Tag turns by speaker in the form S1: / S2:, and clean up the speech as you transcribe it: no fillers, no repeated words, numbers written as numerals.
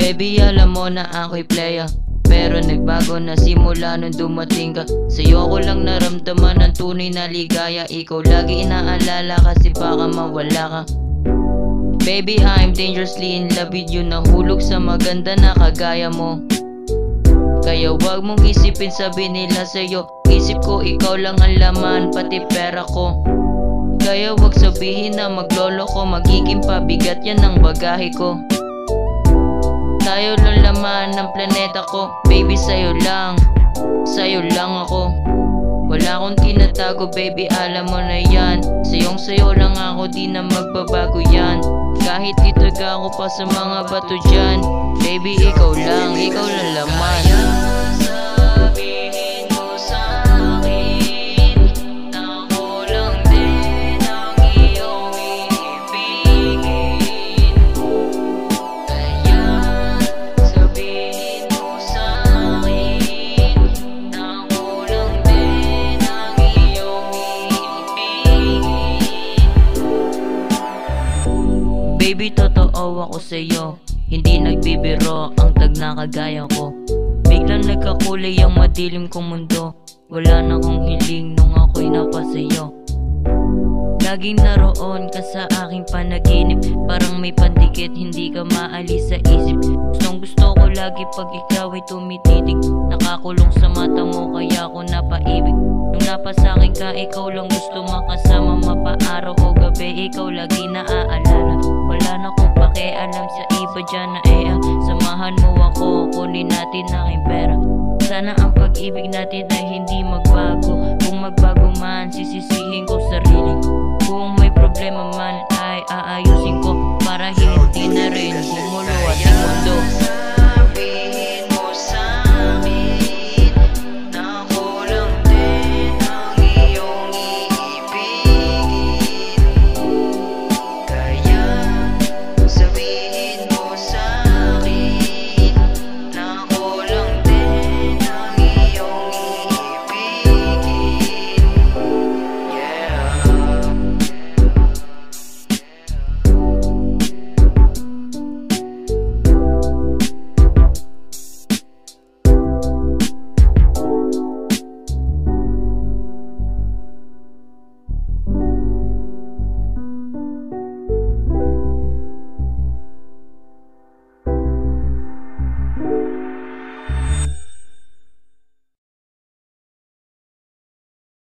S1: Baby, alam mo na ako'y playa, pero nagbago na simula nung dumating ka. Sa'yo ko lang naramdaman ang tunay na ligaya. Ikaw lagi inaalala kasi baka mawala ka. Baby, I'm dangerously in love with you. Nahulog sa maganda na kagaya mo. Kaya wag mong isipin sabi nila sa'yo. Isip ko ikaw lang ang laman, pati pera ko. Kaya wag sabihin na maglolo ko. Magiging pabigat yan ang bagahe ko. Tayo lang laman ng planeta ko. Baby, sa'yo lang ako. Wala akong tinatago baby, alam mo na yan. Sa'yo lang ako, di na magbabago yan. Kahit itaga ako pa sa mga bato dyan. Baby, ikaw lang laman. Baby, totoo ako sa'yo, hindi nagbibiro ang tag na kagaya ko. Biglang nagkakulay ang madilim kong mundo. Wala na akong hiling nung ako'y napasayo. Laging naroon ka sa aking panaginip. Parang may pandikit, hindi ka maalis sa isip. Gusto ko lagi pag ikaw ay tumititig. Nakakulong sa mata mo kaya ako napaibig. Nung napasakin ka, ikaw lang gusto makasama. Mapaaraw o gabi, ikaw lagi naaalala. Wala na akong pakialam sa iba dyan na samahan mo ako, kunin natin aking pera. Sana ang pag-ibig natin ay hindi magbago. Kung magbago man, sisisihin ko sarili. Kung may problema man,